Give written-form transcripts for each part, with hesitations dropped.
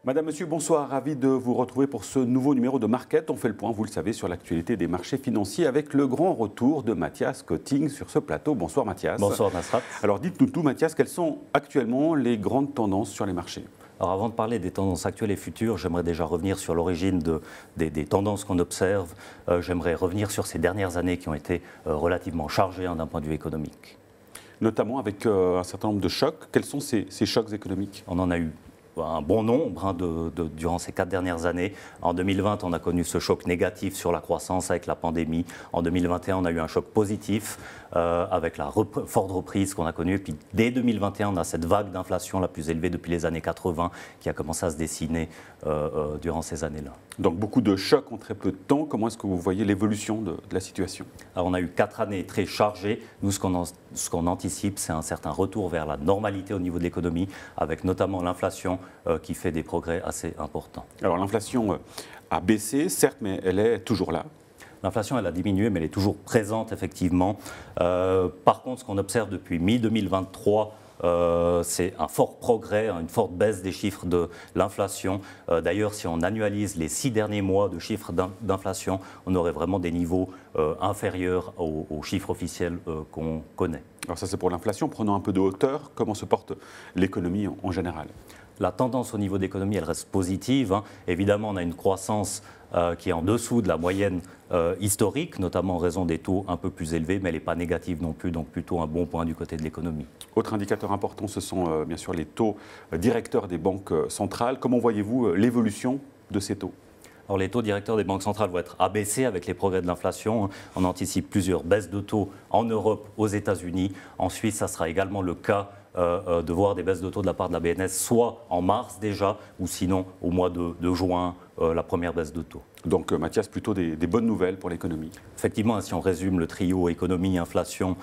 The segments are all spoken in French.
Madame, Monsieur, bonsoir. Ravi de vous retrouver pour ce nouveau numéro de Market. On fait le point, vous le savez, sur l'actualité des marchés financiers avec le grand retour de Mathias Cotting sur ce plateau. Bonsoir Mathias. Bonsoir Nasrat. Alors dites-nous tout Mathias, quelles sont actuellement les grandes tendances sur les marchés ? Alors avant de parler des tendances actuelles et futures, j'aimerais déjà revenir sur l'origine des tendances qu'on observe. J'aimerais revenir sur ces dernières années qui ont été relativement chargées d'un point de vue économique. Notamment avec un certain nombre de chocs. Quels sont ces chocs économiques ? On en a eu un bon nombre durant ces 4 dernières années. En 2020, on a connu ce choc négatif sur la croissance avec la pandémie. En 2021, on a eu un choc positif avec la forte reprise qu'on a connue. Et puis dès 2021, on a cette vague d'inflation la plus élevée depuis les années 80 qui a commencé à se dessiner durant ces années-là. Donc beaucoup de chocs en très peu de temps. Comment est-ce que vous voyez l'évolution de la situation ? Alors, on a eu 4 années très chargées. Nous, ce qu'on anticipe, c'est un certain retour vers la normalité au niveau de l'économie, avec notamment l'inflation qui fait des progrès assez importants. Alors l'inflation a baissé, certes, mais elle est toujours là. L'inflation, elle a diminué, mais elle est toujours présente, effectivement. Par contre, ce qu'on observe depuis mi-2023, c'est un fort progrès, une forte baisse des chiffres de l'inflation. D'ailleurs, si on annualise les 6 derniers mois de chiffres d'inflation, on aurait vraiment des niveaux inférieurs aux chiffres officiels qu'on connaît. Alors ça, c'est pour l'inflation. Prenons un peu de hauteur. Comment se porte l'économie en général ? La tendance au niveau de l'économie, elle reste positive. Évidemment, on a une croissance qui est en dessous de la moyenne historique, notamment en raison des taux un peu plus élevés, mais elle n'est pas négative non plus, donc plutôt un bon point du côté de l'économie. Autre indicateur important, ce sont bien sûr les taux directeurs des banques centrales. Comment voyez-vous l'évolution de ces taux ? Alors, les taux directeurs des banques centrales vont être abaissés avec les progrès de l'inflation. On anticipe plusieurs baisses de taux en Europe, aux États-Unis. En Suisse, ça sera également le cas de voir des baisses de taux de la part de la BNS, soit en mars déjà, ou sinon au mois de juin, la première baisse de taux. Donc Mathias, plutôt des bonnes nouvelles pour l'économie. Effectivement, si on résume le trio économie, inflation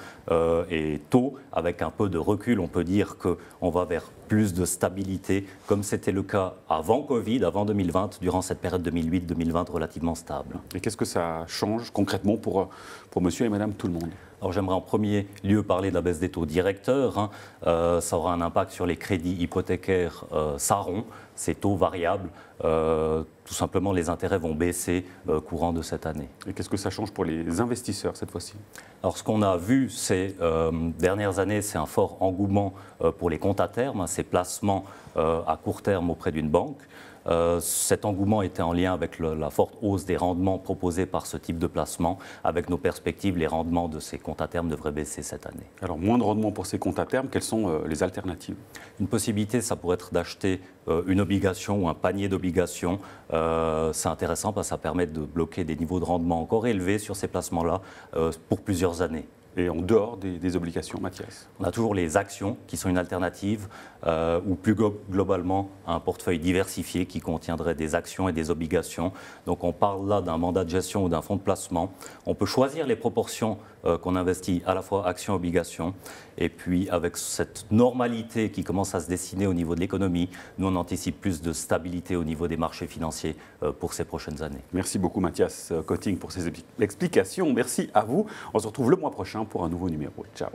et taux, avec un peu de recul, on peut dire qu'on va vers plus de stabilité, comme c'était le cas avant Covid, avant 2020, durant cette période 2008-2020 relativement stable. Et qu'est-ce que ça change concrètement pour monsieur et madame tout le monde ? Alors j'aimerais en premier lieu parler de la baisse des taux directeurs. Ça aura un impact sur les crédits hypothécaires SARON, ces taux variables. Tout simplement, les intérêts vont baisser courant de cette année. Et qu'est-ce que ça change pour les investisseurs cette fois-ci ? Alors ce qu'on a vu ces dernières années, c'est un fort engouement pour les comptes à terme, ces placements à court terme auprès d'une banque. Cet engouement était en lien avec la forte hausse des rendements proposés par ce type de placement. Avec nos perspectives, les rendements de ces comptes à terme devraient baisser cette année. Alors, moins de rendement pour ces comptes à terme, quelles sont les alternatives ? Une possibilité, ça pourrait être d'acheter une obligation ou un panier d'obligations. C'est intéressant parce que ça permet de bloquer des niveaux de rendement encore élevés sur ces placements-là pour plusieurs années. Et en dehors des obligations, Mathias ? On a toujours les actions qui sont une alternative ou plus globalement un portefeuille diversifié qui contiendrait des actions et des obligations. Donc on parle là d'un mandat de gestion ou d'un fonds de placement. On peut choisir les proportions qu'on investit à la fois actions et obligations. Et puis avec cette normalité qui commence à se dessiner au niveau de l'économie, nous on anticipe plus de stabilité au niveau des marchés financiers pour ces prochaines années. Merci beaucoup Mathias Cotting pour ces explications. Merci à vous. On se retrouve le mois prochain pour un nouveau numéro. Ciao.